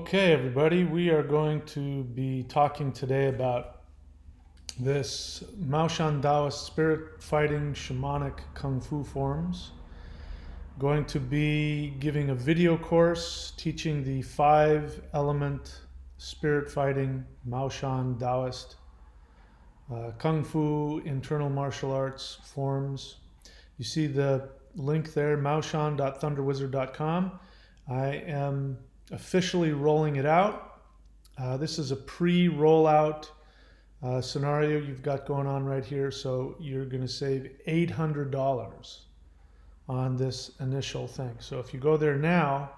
Okay, everybody, we are going to be talking today about this Mao Shan Taoist spirit fighting shamanic kung fu forms. Going to be giving a video course teaching the 5 element spirit fighting Mao Shan Taoist kung fu internal martial arts forms. You see the link there, maoshan.thunderwizard.com. I am officially rolling it out. This is a pre-rollout scenario you've got going on right here, so you're going to save $800 on this initial thing. So if you go there now,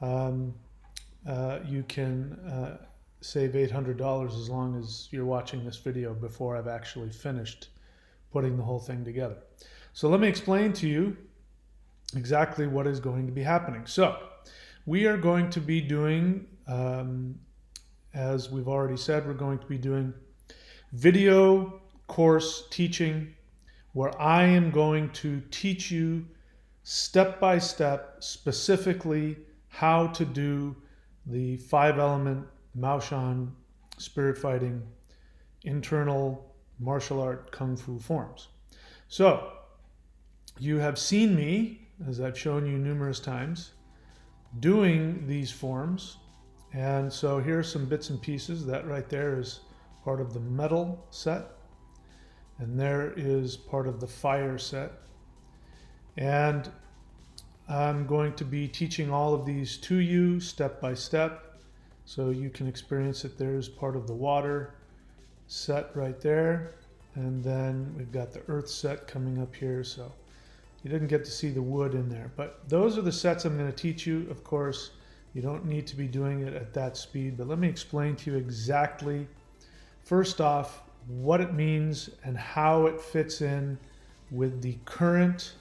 you can save $800 as long as you're watching this video before I've actually finished putting the whole thing together. So let me explain to you exactly what is going to be happening. So we are going to be doing, as we've already said, we're going to be doing video course teaching where I am going to teach you step by step specifically how to do the 5 element Mao Shan spirit fighting internal martial art kung fu forms. So you have seen me, as I've shown you numerous times, doing these forms. And so here are some bits and pieces. That right there is part of the metal set. And there is part of the fire set. And I'm going to be teaching all of these to you step by step so you can experience it. There's part of the water set right there. And then we've got the earth set coming up here. So you didn't get to see the wood in there, but those are the sets I'm going to teach you. Of course, you don't need to be doing it at that speed, but let me explain to you exactly, first off, what it means and how it fits in with the current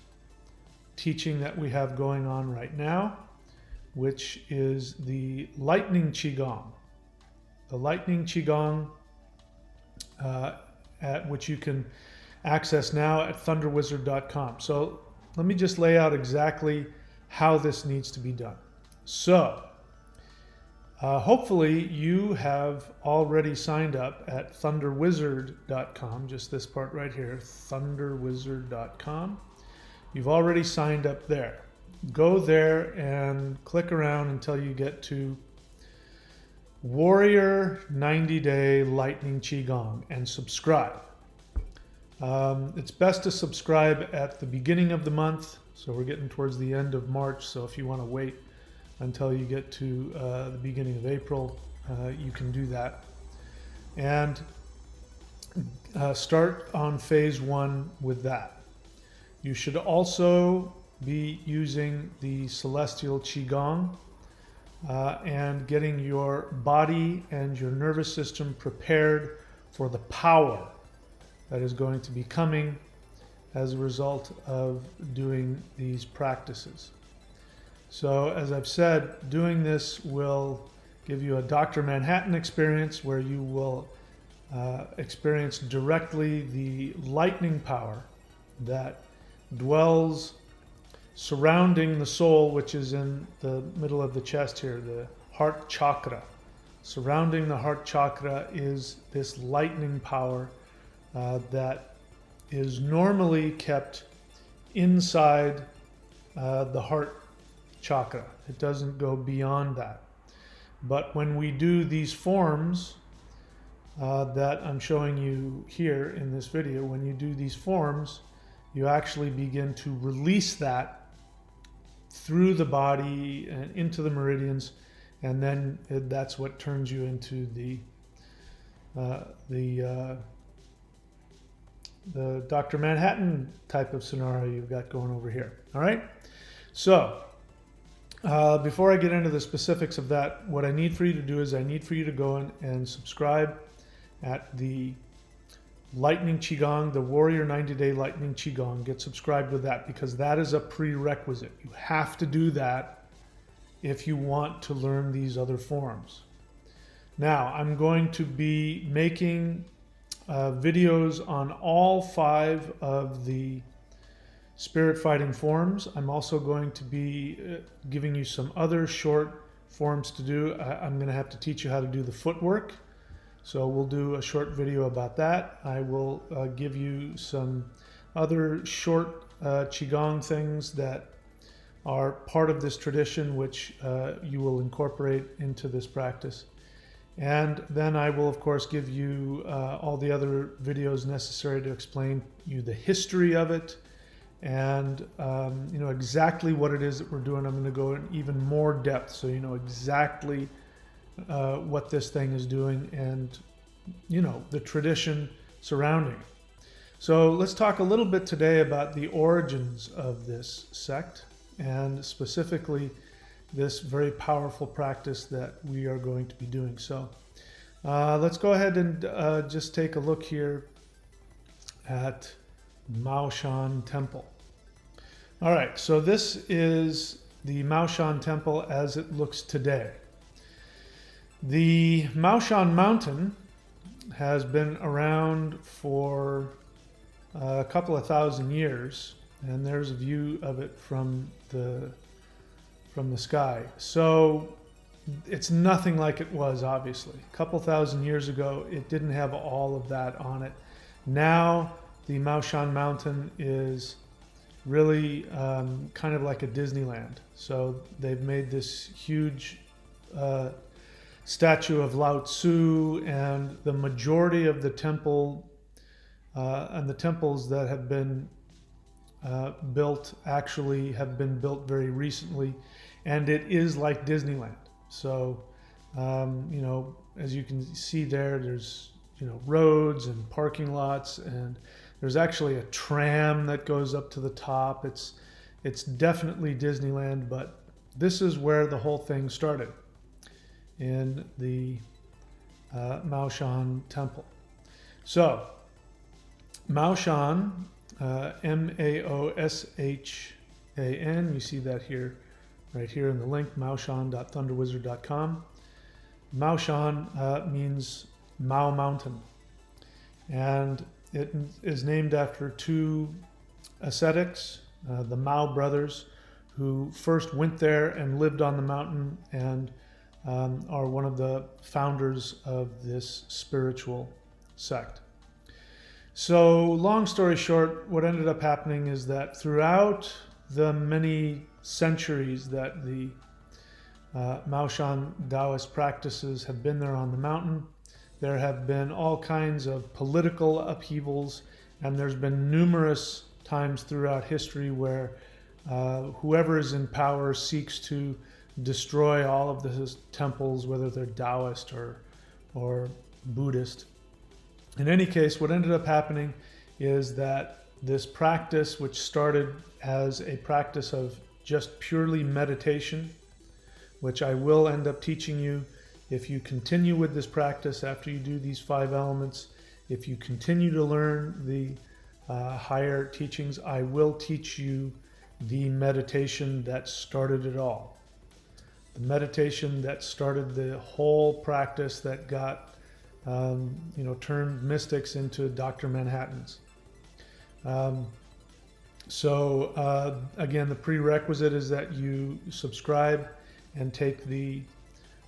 teaching that we have going on right now, which is the lightning qigong. The lightning qigong, at which you can access now at thunderwizard.com. So let me just lay out exactly how this needs to be done. So hopefully you have already signed up at thunderwizard.com, just this part right here, thunderwizard.com. You've already signed up there. Go there and click around until you get to Warrior 90-Day Lightning Qigong and subscribe. It's best to subscribe at the beginning of the month. So we're getting towards the end of March. So if you want to wait until you get to the beginning of April, you can do that. And start on phase 1 with that. You should also be using the Celestial Qigong and getting your body and your nervous system prepared for the power that is going to be coming as a result of doing these practices. So as I've said, doing this will give you a Dr. Manhattan experience where you will experience directly the lightning power that dwells surrounding the soul, which is in the middle of the chest here, the heart chakra. Surrounding the heart chakra is this lightning power that is normally kept inside the heart chakra. It doesn't go beyond that. But when we do these forms that I'm showing you here in this video, when you do these forms, you actually begin to release that through the body and into the meridians, and then that's what turns you into the Dr. Manhattan type of scenario you've got going over here. All right. So before I get into the specifics of that, what I need for you to do is I need for you to go in and subscribe at the Lightning Qigong, the Warrior 90-Day Lightning Qigong. Get subscribed with that because that is a prerequisite. You have to do that if you want to learn these other forms. Now, I'm going to be making videos on all 5 of the spirit fighting forms. I'm also going to be giving you some other short forms to do. I'm going to have to teach you how to do the footwork. So we'll do a short video about that. I will give you some other short Qigong things that are part of this tradition, which you will incorporate into this practice. And then I will, of course, give you all the other videos necessary to explain you the history of it and you know exactly what it is that we're doing. I'm going to go in even more depth so you know exactly what this thing is doing and you know the tradition surrounding it. So let's talk a little bit today about the origins of this sect and specifically this very powerful practice that we are going to be doing. So let's go ahead and just take a look here at Mao Shan Temple. All right, so this is the Mao Shan Temple as it looks today. The Mao Shan mountain has been around for a couple of thousand years, and there's a view of it from the sky. So it's nothing like it was, obviously. A couple thousand years ago, it didn't have all of that on it. Now, the Mao Shan mountain is really kind of like a Disneyland. So they've made this huge statue of Lao Tzu, and the majority of the temple and the temples that have been built actually have been built very recently, and it is like Disneyland. So you know, as you can see there's you know roads and parking lots, and there's actually a tram that goes up to the top. It's definitely Disneyland, but this is where the whole thing started, in the Mao Shan temple. So Mao Shan, Maoshan, you see that here, right here in the link, maoshan.thunderwizard.com. Mao Shan means Mao Mountain, and it is named after two ascetics, the Mao brothers, who first went there and lived on the mountain and are one of the founders of this spiritual sect. So long story short, what ended up happening is that throughout the many centuries that the Maoshan Taoist practices have been there on the mountain, there have been all kinds of political upheavals, and there's been numerous times throughout history where whoever is in power seeks to destroy all of the temples, whether they're Taoist or Buddhist. In any case, what ended up happening is that this practice, which started as a practice of just purely meditation, which I will end up teaching you if you continue with this practice after you do these 5 elements, if you continue to learn the higher teachings, I will teach you the meditation that started it all. The meditation that started the whole practice that got you know, turned mystics into Dr. Manhattans. So again, the prerequisite is that you subscribe and take the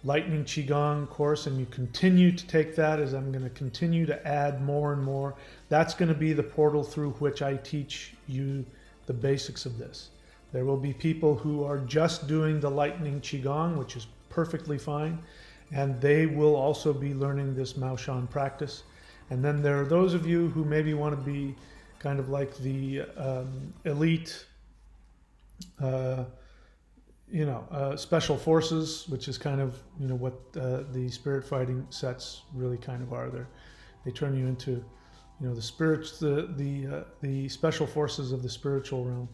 Lightning Qigong course, and you continue to take that, as I'm going to continue to add more and more. That's going to be the portal through which I teach you the basics of this. There will be people who are just doing the Lightning Qigong, which is perfectly fine, and they will also be learning this Mao Shan practice. And then there are those of you who maybe want to be kind of like the elite you know, special forces, which is kind of, you know, what the spirit fighting sets really kind of are. They turn you into, you know, the spirits, the special forces of the spiritual realm.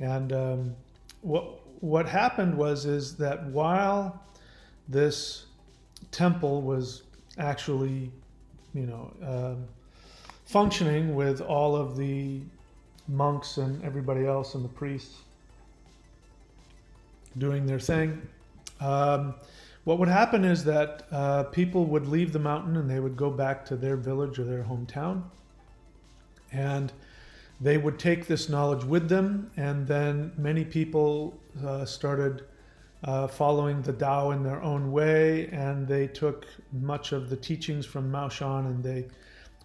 And what happened is that while this temple was actually, you know, functioning with all of the monks and everybody else and the priests doing their thing, what would happen is that people would leave the mountain and they would go back to their village or their hometown, and they would take this knowledge with them. And then many people started following the Tao in their own way, and they took much of the teachings from Mao Shan and they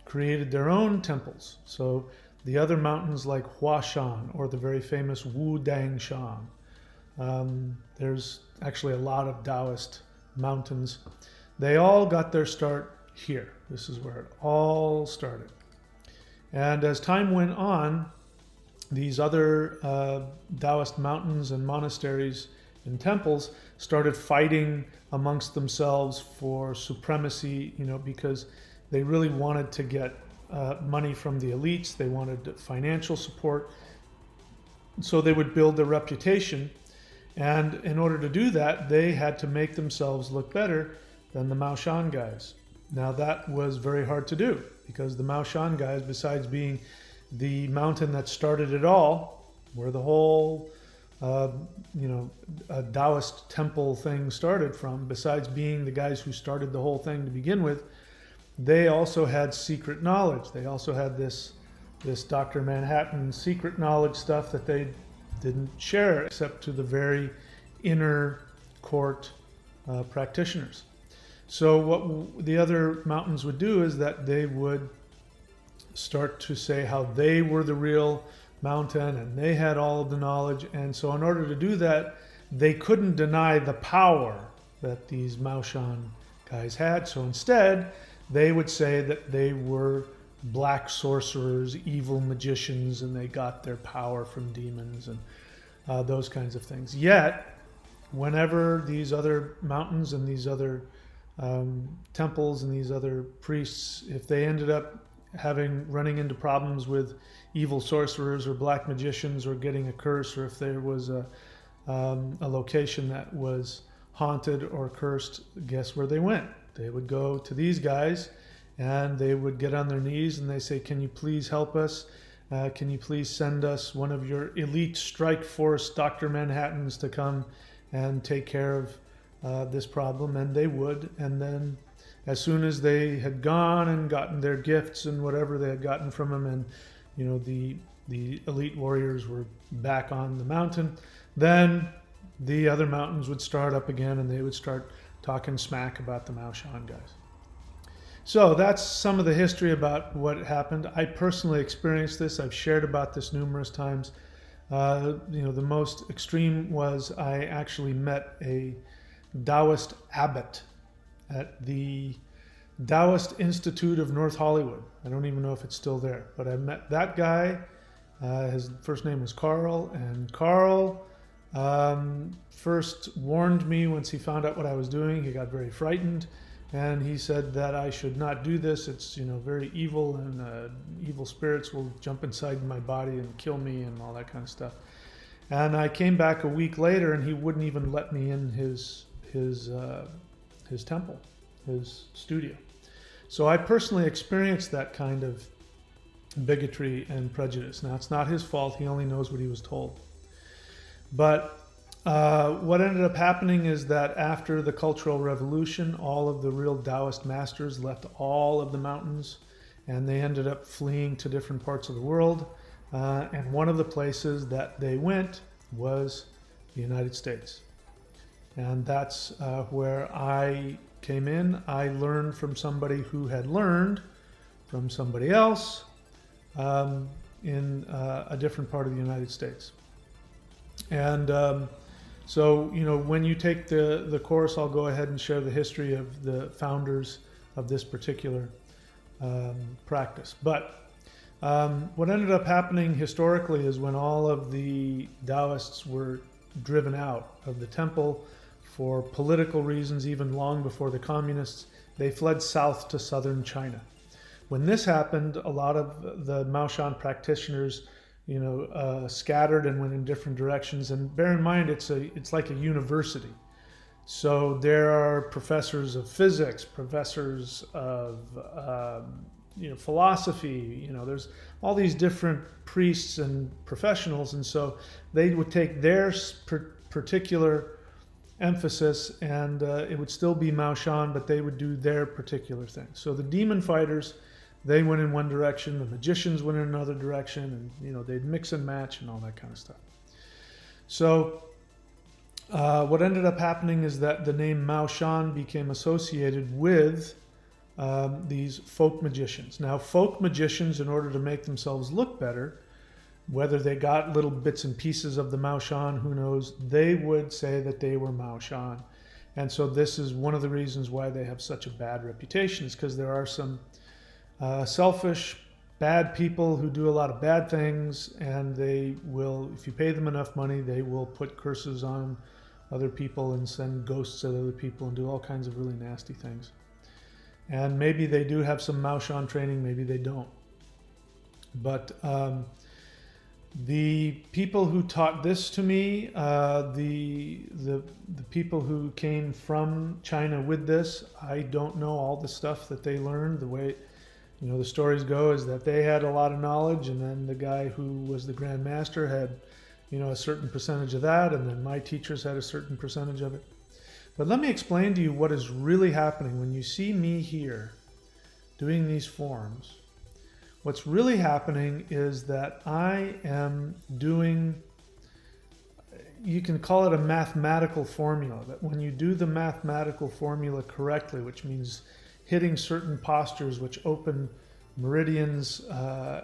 created their own temples. So the other mountains like Hua Shan or the very famous Wu Dang Shan. There's actually a lot of Taoist mountains. They all got their start here. This is where it all started. And as time went on, these other Taoist mountains and monasteries and temples started fighting amongst themselves for supremacy, because they really wanted to get money from the elites. They wanted financial support. So they would build their reputation. And in order to do that, they had to make themselves look better than the Mao Shan guys. Now that was very hard to do because the Mao Shan guys, besides being the mountain that started it all, where the whole a Taoist temple thing started from, besides being the guys who started the whole thing to begin with, they also had secret knowledge. They also had this Dr. Manhattan secret knowledge stuff that they didn't share except to the very inner court practitioners. So what the other mountains would do is that they would start to say how they were the real mountain and they had all of the knowledge. And so in order to do that, they couldn't deny the power that these Maoshan guys had. So instead, they would say that they were black sorcerers, evil magicians, and they got their power from demons and those kinds of things. Yet, whenever these other mountains and these other temples and these other priests, if they ended up running into problems with evil sorcerers or black magicians or getting a curse, or if there was a location that was haunted or cursed, guess where they went? They would go to these guys and they would get on their knees and they say, can you please help us? Can you please send us one of your elite strike force Dr. Manhattans to come and take care of this problem? And they would. And then as soon as they had gone and gotten their gifts and whatever they had gotten from them, and the elite warriors were back on the mountain, then the other mountains would start up again and they would start talking smack about the Mao Shan guys. So that's some of the history about what happened. I personally experienced this. I've shared about this numerous times. The most extreme was I actually met a Taoist abbot at the Taoist Institute of North Hollywood. I don't even know if it's still there, but I met that guy. His first name was Carl, and Carl first warned me once he found out what I was doing. He got very frightened, and he said that I should not do this. It's very evil, and evil spirits will jump inside my body and kill me and all that kind of stuff. And I came back a week later, and he wouldn't even let me in his temple, his studio. So I personally experienced that kind of bigotry and prejudice. Now, it's not his fault. He only knows what he was told. But what ended up happening is that after the Cultural Revolution, all of the real Taoist masters left all of the mountains, and they ended up fleeing to different parts of the world. And one of the places that they went was the United States. And that's where I came in. I learned from somebody who had learned from somebody else in a different part of the United States. And so, when you take the course, I'll go ahead and share the history of the founders of this particular practice. But what ended up happening historically is when all of the Taoists were driven out of the temple for political reasons, even long before the communists, they fled south to southern China. When this happened, a lot of the Maoshan practitioners, scattered and went in different directions. And bear in mind, it's like a university. So there are professors of physics, professors of philosophy. There's all these different priests and professionals, and so they would take their particular emphasis, and it would still be Maoshan, but they would do their particular thing. So the demon fighters, they went in one direction, the magicians went in another direction, and they'd mix and match and all that kind of stuff. So what ended up happening is that the name Mao Shan became associated with these folk magicians. Now, folk magicians, in order to make themselves look better, whether they got little bits and pieces of the Mao Shan, who knows, they would say that they were Mao Shan. And so this is one of the reasons why they have such a bad reputation, is because there are some selfish, bad people who do a lot of bad things, and they will, if you pay them enough money, they will put curses on other people and send ghosts at other people and do all kinds of really nasty things. And maybe they do have some Mao Shan training, maybe they don't. But the people who taught this to me, the people who came from China with this, I don't know all the stuff that they learned. The way, you know, the stories go is that they had a lot of knowledge, and then the guy who was the Grand Master had, you know, a certain percentage of that, and then my teachers had a certain percentage of it. But let me explain to you what is really happening when you see me here doing these forms. What's really happening is that I am doing, you can call it a mathematical formula, that when you do the mathematical formula correctly, which means hitting certain postures which open meridians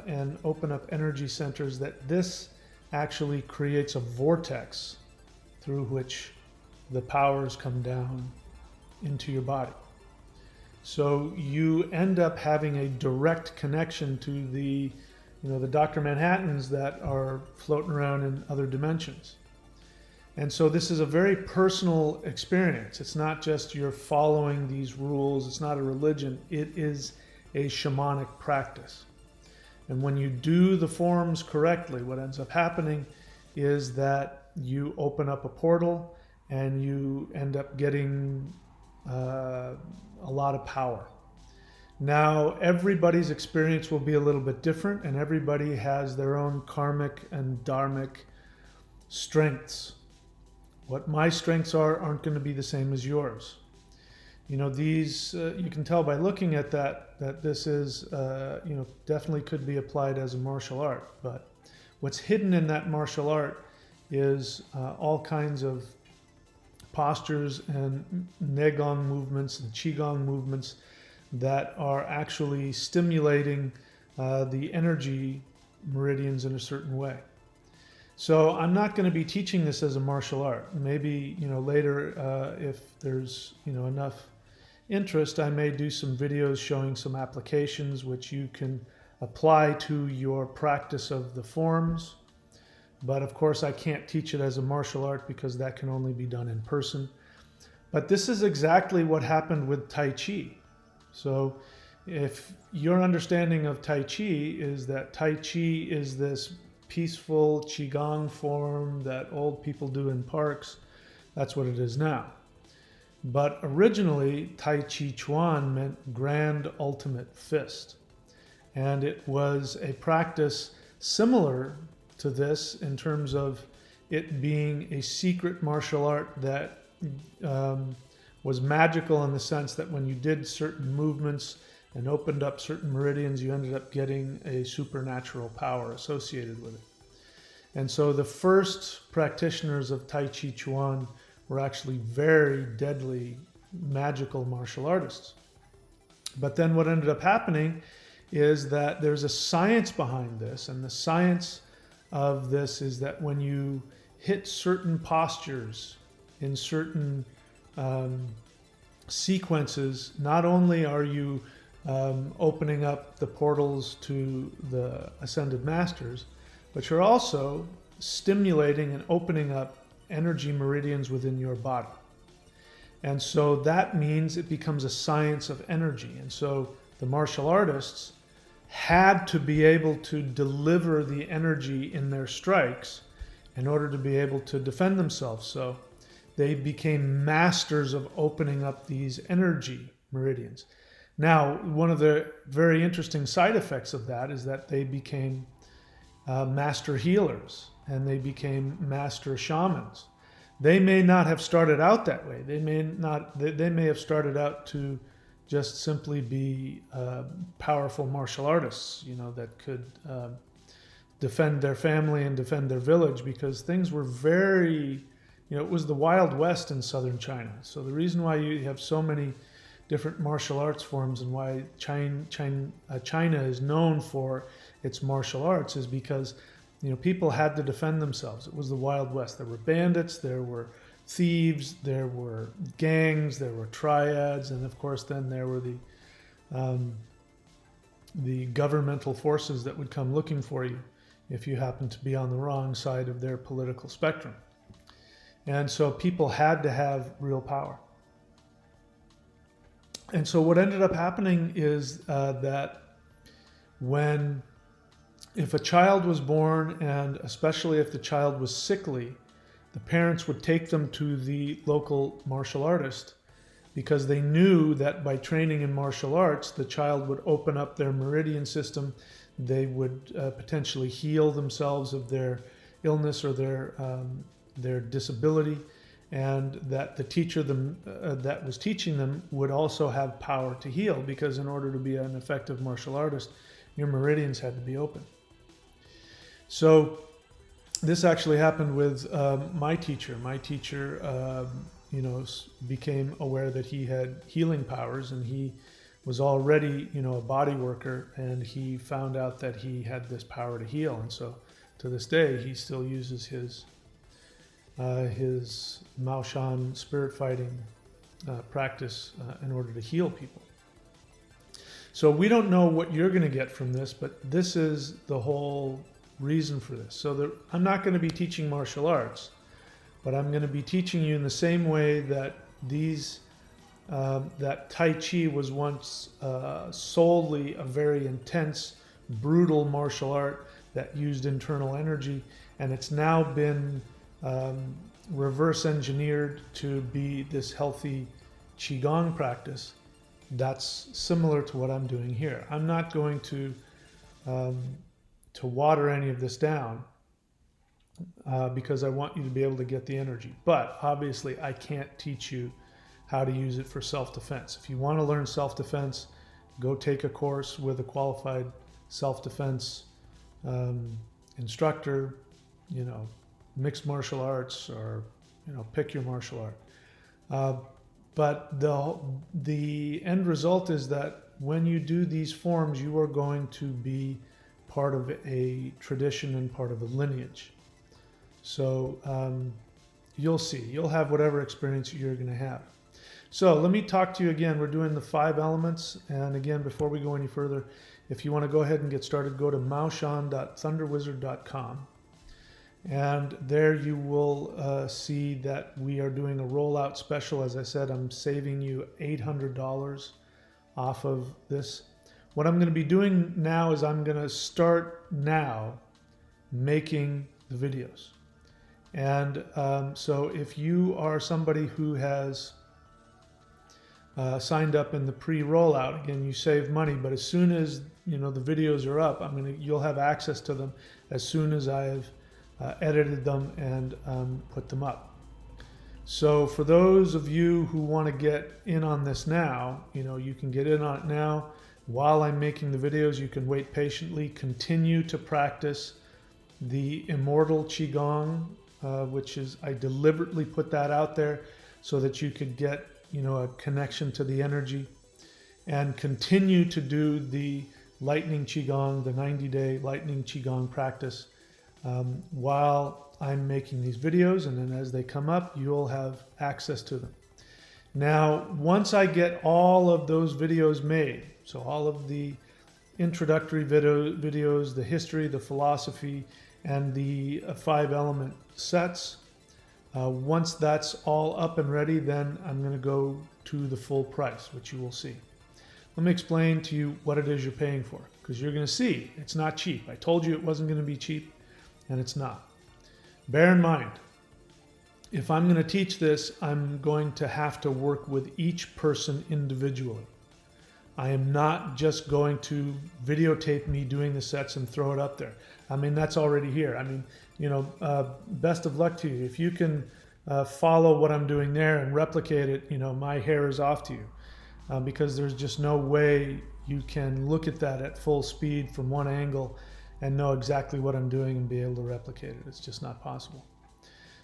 and open up energy centers, that this actually creates a vortex through which the powers come down into your body. So you end up having a direct connection to the, you know, the Dr. Manhattans that are floating around in other dimensions. And so this is a very personal experience. It's not just you're following these rules. It's not a religion. It is a shamanic practice. And when you do the forms correctly, what ends up happening is that you open up a portal and you end up getting a lot of power. Now, everybody's experience will be a little bit different, and everybody has their own karmic and dharmic strengths. What my strengths are aren't going to be the same as yours. You know, these, you can tell by looking at that this is, you know, definitely could be applied as a martial art. But what's hidden in that martial art is all kinds of postures and Negong movements and Qigong movements that are actually stimulating the energy meridians in a certain way. So I'm not going to be teaching this as a martial art. Maybe, you know, later, if there's, you know, enough interest, I may do some videos showing some applications which you can apply to your practice of the forms. But of course, I can't teach it as a martial art because that can only be done in person. But this is exactly what happened with Tai Chi. So if your understanding of Tai Chi is that Tai Chi is this peaceful Qigong form that old people do in parks, that's what it is now. But originally, Tai Chi Chuan meant grand ultimate fist. And it was a practice similar to this in terms of it being a secret martial art that was magical in the sense that when you did certain movements and opened up certain meridians, you ended up getting a supernatural power associated with it. And so the first practitioners of Tai Chi Chuan were actually very deadly magical martial artists. But then what ended up happening is that there's a science behind this, and the science of this is that when you hit certain postures in certain sequences, not only are you opening up the portals to the ascended masters, but you're also stimulating and opening up energy meridians within your body. And so that means it becomes a science of energy. And so the martial artists had to be able to deliver the energy in their strikes in order to be able to defend themselves. So they became masters of opening up these energy meridians. Now, one of the very interesting side effects of that is that they became master healers and they became master shamans. They may not have started out that way. They may have started out to just simply be powerful martial artists, you know, that could defend their family and defend their village, because things were very, it was the Wild West in southern China. So the reason why you have so many different martial arts forms and why China is known for its martial arts is because people had to defend themselves. It was the Wild West. There were bandits, there were thieves, there were gangs, there were triads, and of course then there were the governmental forces that would come looking for you if you happened to be on the wrong side of their political spectrum. And so people had to have real power. And so what ended up happening is that if a child was born, and especially if the child was sickly, the parents would take them to the local martial artist because they knew that by training in martial arts, the child would open up their meridian system. They would potentially heal themselves of their illness or their disability, and that the teacher that was teaching them would also have power to heal, because in order to be an effective martial artist, your meridians had to be open. So this actually happened with my teacher. My teacher, became aware that he had healing powers, and he was already, a body worker, and he found out that he had this power to heal. And so to this day, he still uses his Mao Shan spirit fighting practice in order to heal people. So we don't know what you're going to get from this, but this is the whole reason for this. So I'm not going to be teaching martial arts, but I'm going to be teaching you in the same way that that Tai Chi was once solely a very intense, brutal martial art that used internal energy, and it's now been reverse engineered to be this healthy Qigong practice. That's similar to what I'm doing here. I'm not going to water any of this down because I want you to be able to get the energy. But obviously I can't teach you how to use it for self-defense. If you want to learn self-defense, go take a course with a qualified self-defense instructor, mixed martial arts, or pick your martial art. But the end result is that when you do these forms, you are going to be part of a tradition and part of a lineage. So you'll see. You'll have whatever experience you're going to have. So let me talk to you again. We're doing the 5 elements. And again, before we go any further, if you want to go ahead and get started, go to maoshan.thunderwizard.com. And there you will see that we are doing a rollout special. As I said, I'm saving you $800 off of this. What I'm going to be doing now is I'm going to start now making the videos. And so if you are somebody who has signed up in the pre-rollout, again, you save money, but as soon as the videos are up, you'll have access to them as soon as I've edited them and put them up. So for those of you who want to get in on this now, you can get in on it now. While I'm making the videos, you can wait patiently, continue to practice the Immortal Qigong, which is, I deliberately put that out there so that you could get, a connection to the energy, and continue to do the Lightning Qigong, the 90-day Lightning Qigong practice while I'm making these videos, and then as they come up, you'll have access to them. Now, once I get all of those videos made, so all of the introductory videos, the history, the philosophy, and the 5 element sets, once that's all up and ready, then I'm going to go to the full price, which you will see. Let me explain to you what it is you're paying for, because you're going to see it's not cheap. I told you it wasn't going to be cheap, and it's not. Bear in mind, if I'm going to teach this, I'm going to have to work with each person individually. I am not just going to videotape me doing the sets and throw it up there. That's already here. Best of luck to you. If you can follow what I'm doing there and replicate it, my hair is off to you, because there's just no way you can look at that at full speed from one angle and know exactly what I'm doing and be able to replicate it. It's just not possible.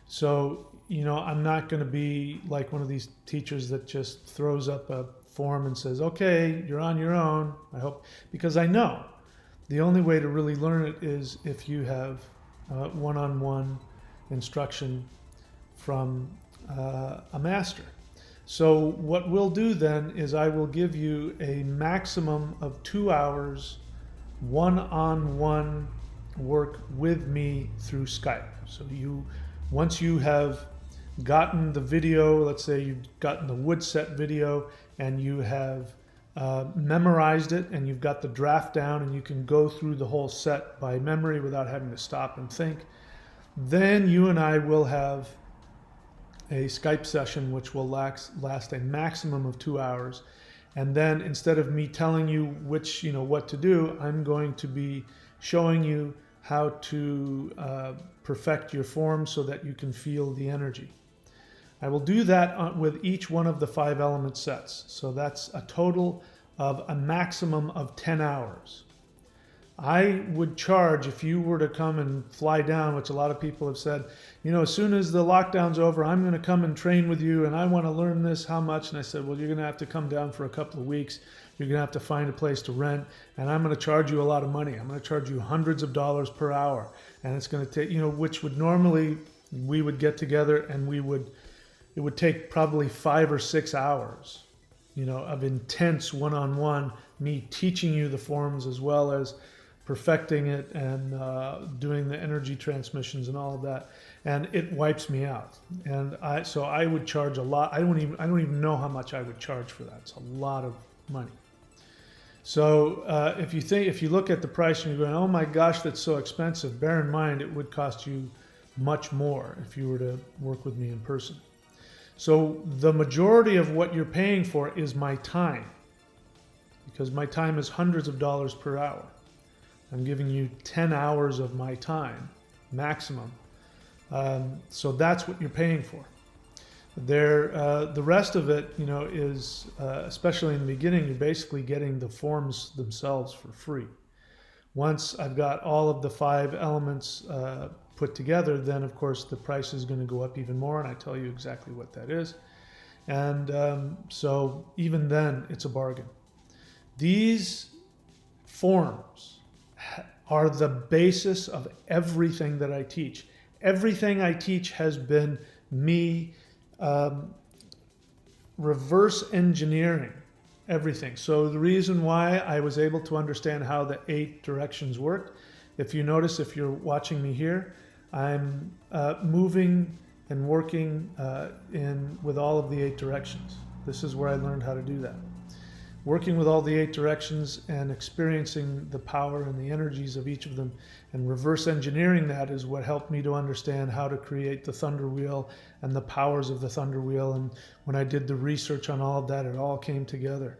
So, I'm not going to be like one of these teachers that just throws up a form and says, okay, you're on your own. I hope, because I know the only way to really learn it is if you have one-on-one instruction from a master. So what we'll do then is I will give you a maximum of 2 hours one-on-one work with me through Skype. So once you have gotten the video, let's say you've gotten the wood set video and you have memorized it and you've got the draft down and you can go through the whole set by memory without having to stop and think, then you and I will have a Skype session which will last a maximum of 2 hours. And then instead of me telling you what to do, I'm going to be showing you how to perfect your form so that you can feel the energy. I will do that with each one of the 5 element sets. So that's a total of a maximum of 10 hours. I would charge, if you were to come and fly down, which a lot of people have said, as soon as the lockdown's over, I'm going to come and train with you and I want to learn this, how much? And I said, well, you're going to have to come down for a couple of weeks. You're going to have to find a place to rent and I'm going to charge you a lot of money. I'm going to charge you hundreds of dollars per hour. And it's going to take, which would normally, we would get together and it would take probably 5 or 6 hours, of intense one-on-one, me teaching you the forms as well as perfecting it and doing the energy transmissions and all of that, and it wipes me out. And so I would charge a lot. I don't even know how much I would charge for that. It's a lot of money. So if you look at the price and you're going, oh my gosh, that's so expensive, bear in mind it would cost you much more if you were to work with me in person. So the majority of what you're paying for is my time, because my time is hundreds of dollars per hour. I'm giving you 10 hours of my time, maximum. So that's what you're paying for. The rest of it, is, especially in the beginning, you're basically getting the forms themselves for free. Once I've got all of the 5 elements put together, then of course the price is going to go up even more, and I tell you exactly what that is. And so even then, it's a bargain. These forms are the basis of everything that I teach. Everything I teach has been me reverse engineering everything. So the reason why I was able to understand how the 8 directions work, if you notice, if you're watching me here, I'm moving and working with all of the 8 directions. This is where I learned how to do that. Working with all the 8 directions and experiencing the power and the energies of each of them and reverse engineering that is what helped me to understand how to create the thunder wheel and the powers of the thunder wheel. And when I did the research on all of that, it all came together.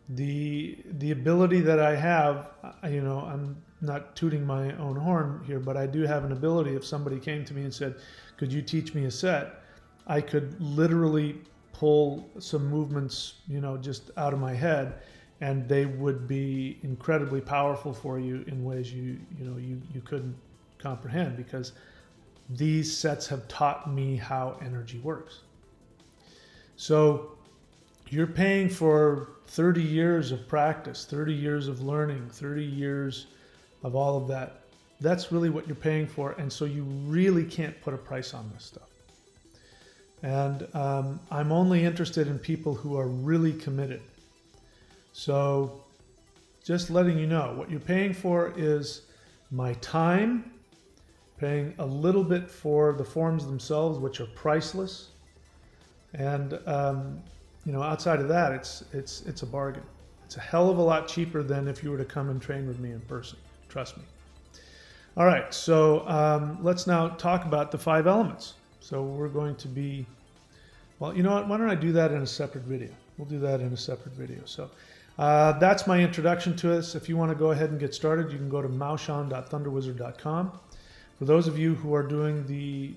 The ability that I have, I'm not tooting my own horn here, but I do have an ability. If somebody came to me and said, could you teach me a set? I could literally pull some movements, just out of my head, and they would be incredibly powerful for you in ways you couldn't comprehend, because these sets have taught me how energy works. So you're paying for 30 years of practice, 30 years of learning, 30 years of all of that. That's really what you're paying for, and so you really can't put a price on this stuff. And I'm only interested in people who are really committed. So just letting you know, what you're paying for is my time, paying a little bit for the forms themselves, which are priceless. And outside of that, it's a bargain. It's a hell of a lot cheaper than if you were to come and train with me in person. Trust me. All right, so let's now talk about the 5 elements. So we're going to be, well, you know what? Why don't I do that in a separate video? We'll do that in a separate video. So that's my introduction to this. If you want to go ahead and get started, you can go to maoshan.thunderwizard.com. For those of you who are doing the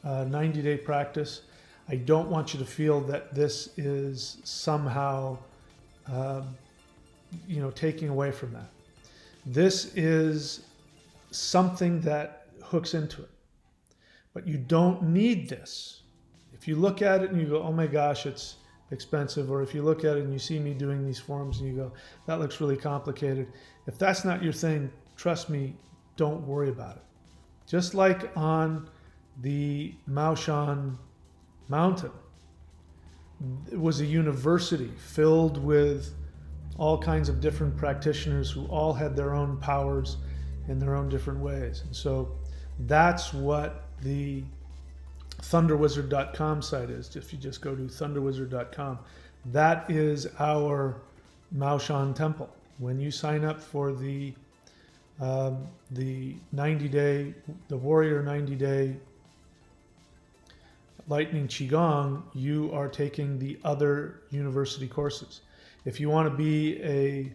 90-day practice, I don't want you to feel that this is somehow, taking away from that. This is something that hooks into it. but you don't need this. If you look at it and you go, oh my gosh, it's expensive, or if you look at it and you see me doing these forms and you go, that looks really complicated. If that's not your thing, trust me, don't worry about it. Just like on the Mao Shan mountain, it was a university filled with all kinds of different practitioners who all had their own powers in their own different ways. And so that's what the thunderwizard.com site is. If you just go to thunderwizard.com, that is our Maoshan temple. When you sign up for the 90-day, the Warrior 90-day Lightning Qigong, you are taking the other university courses. If you want to be a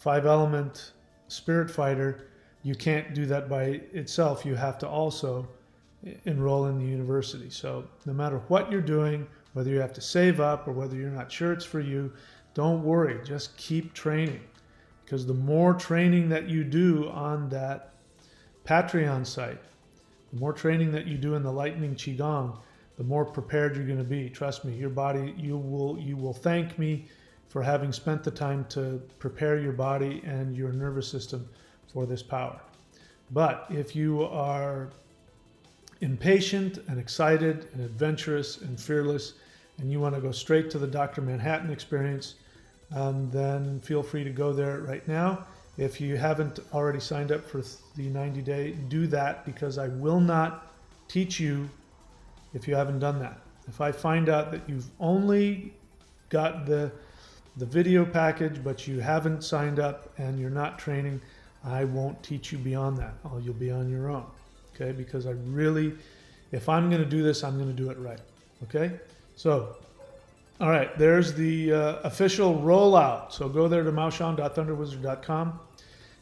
5-element spirit fighter, you can't do that by itself. You have to also enroll in the university. So no matter what you're doing, whether you have to save up or whether you're not sure it's for you, don't worry. Just keep training, because the more training that you do on that Patreon site, the more training that you do in the Lightning Qigong, the more prepared you're going to be. Trust me, your body, you will thank me for having spent the time to prepare your body and your nervous system for this power. But if you are impatient and excited and adventurous and fearless, and you want to go straight to the Dr. Manhattan experience, then feel free to go there right now. If you haven't already signed up for the 90-day, do that, because I will not teach you if you haven't done that. If I find out that you've only got the video package, but you haven't signed up and you're not training, I won't teach you beyond that. You'll be on your own, okay? Because I really, if I'm going to do this, I'm going to do it right, okay? So, all right, there's the official rollout. So go there to maoshan.thunderwizard.com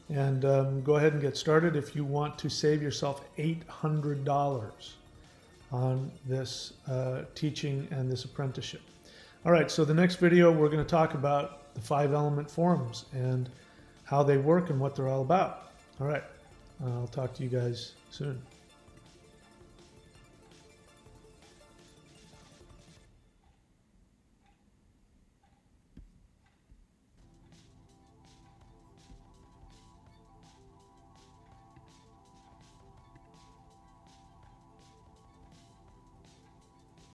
and go ahead and get started if you want to save yourself $800 on this teaching and this apprenticeship. All right, so the next video, we're going to talk about the 5-element forms and how they work and what they're all about. All right, I'll talk to you guys soon.